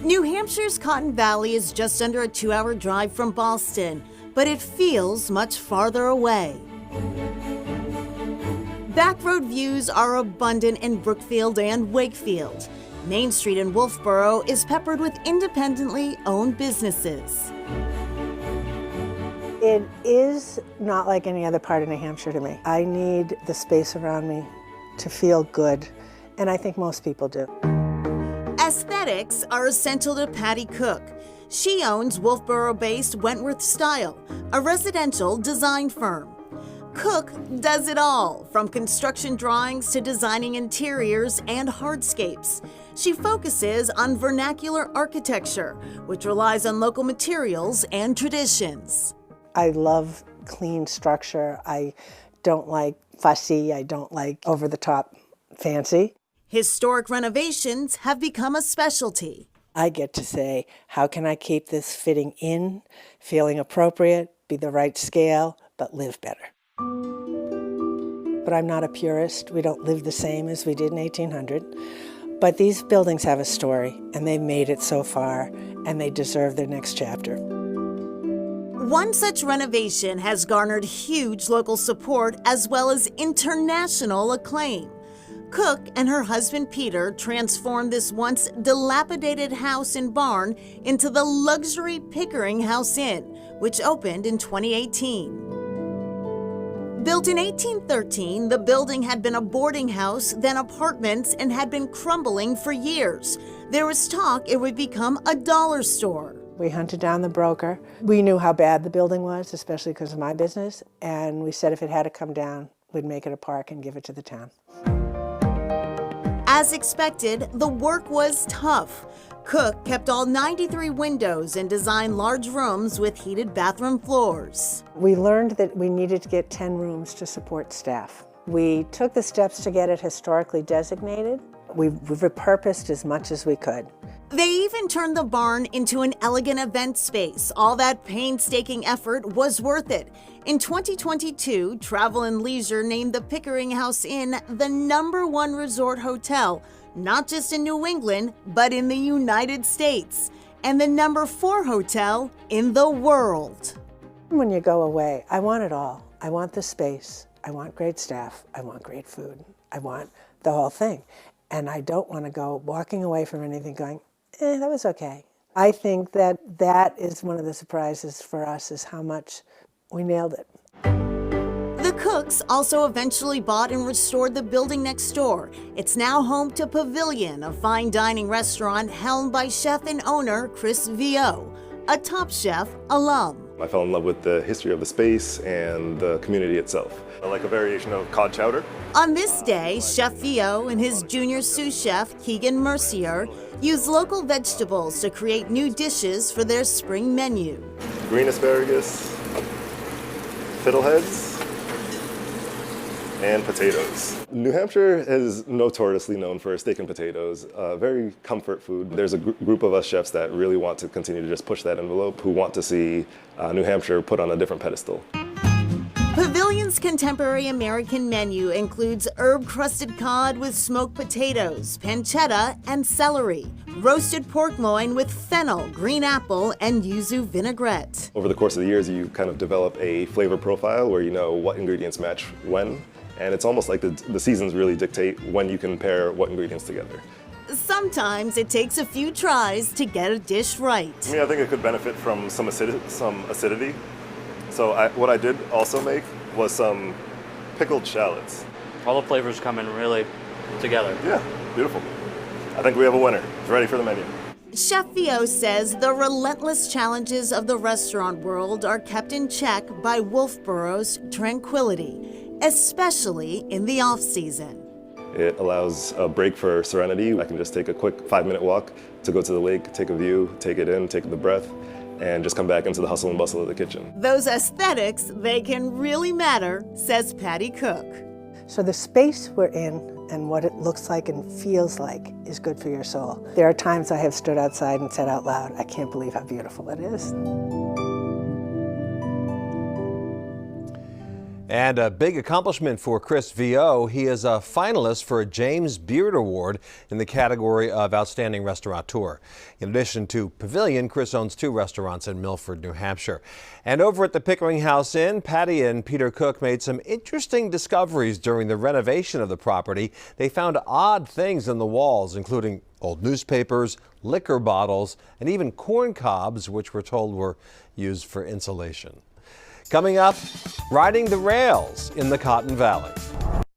New Hampshire's Cotton Valley is just under a 2-hour drive from Boston, but it feels much farther away. Backroad views are abundant in Brookfield and Wakefield. Main Street in Wolfboro is peppered with independently owned businesses. It is not like any other part of New Hampshire to me. I need the space around me to feel good, and I think most people do. Aesthetics are essential to Patty Cook. She owns Wolfboro-based Wentworth Style, a residential design firm. Cook does it all, from construction drawings to designing interiors and hardscapes. She focuses on vernacular architecture, which relies on local materials and traditions. I love clean structure. I don't like fussy. I don't like over-the-top fancy. Historic renovations have become a specialty. I get to say, how can I keep this fitting in, feeling appropriate, be the right scale, but live better? But I'm not a purist. We don't live the same as we did in 1800. But these buildings have a story, and they've made it so far, and they deserve their next chapter. One such renovation has garnered huge local support as well as international acclaim. Cook and her husband Peter transformed this once dilapidated house and barn into the luxury Pickering House Inn, which opened in 2018. Built in 1813, the building had been a boarding house, then apartments, and had been crumbling for years. There was talk it would become a dollar store. We hunted down the broker. We knew how bad the building was, especially because of my business, and we said if it had to come down, we'd make it a park and give it to the town. As expected, the work was tough. Cook kept all 93 windows and designed large rooms with heated bathroom floors. We learned that we needed to get 10 rooms to support staff. We took the steps to get it historically designated. We've repurposed as much as we could. They even turned the barn into an elegant event space. All that painstaking effort was worth it. In 2022, Travel and Leisure named the Pickering House Inn the #1 resort hotel, not just in New England, but in the United States, and the #4 hotel in the world. When you go away, I want it all. I want the space. I want great staff. I want great food. I want the whole thing. And I don't want to go walking away from anything going, that was okay. I think that is one of the surprises for us, is how much we nailed it. The Cooks also eventually bought and restored the building next door. It's now home to Pavilion, a fine dining restaurant helmed by chef and owner Chris Vio, a Top Chef alum. I fell in love with the history of the space and the community itself. I like a variation of cod chowder. On this day, Chef Vio and his junior sous chef, Keegan Mercier, use local vegetables to create new dishes for their spring menu. Green asparagus, fiddleheads, and potatoes. New Hampshire is notoriously known for steak and potatoes, very comfort food. There's a group of us chefs that really want to continue to just push that envelope, who want to see New Hampshire put on a different pedestal. Pavilion's contemporary American menu includes herb-crusted cod with smoked potatoes, pancetta, and celery, roasted pork loin with fennel, green apple, and yuzu vinaigrette. Over the course of the years, you kind of develop a flavor profile where you know what ingredients match when, and it's almost like the seasons really dictate when you can pair what ingredients together. Sometimes it takes a few tries to get a dish right. I think it could benefit from some acidity. So what I did also make was some pickled shallots. All the flavors come in really together. Yeah, beautiful. I think we have a winner. It's ready for the menu. Chef Vio says the relentless challenges of the restaurant world are kept in check by Wolfboro's tranquility, especially in the off-season. It allows a break for serenity. I can just take a quick 5-minute walk to go to the lake, take a view, take it in, take the breath, and just come back into the hustle and bustle of the kitchen. Those aesthetics, they can really matter, says Patty Cook. So the space we're in and what it looks like and feels like is good for your soul. There are times I have stood outside and said out loud, I can't believe how beautiful it is. And a big accomplishment for Chris V.O. He is a finalist for a James Beard Award in the category of Outstanding Restaurateur. In addition to Pavilion, Chris owns 2 restaurants in Milford, New Hampshire. And over at the Pickering House Inn, Patty and Peter Cook made some interesting discoveries during the renovation of the property. They found odd things in the walls, including old newspapers, liquor bottles, and even corn cobs, which we're told were used for insulation. Coming up, riding the rails in the Cotton Valley.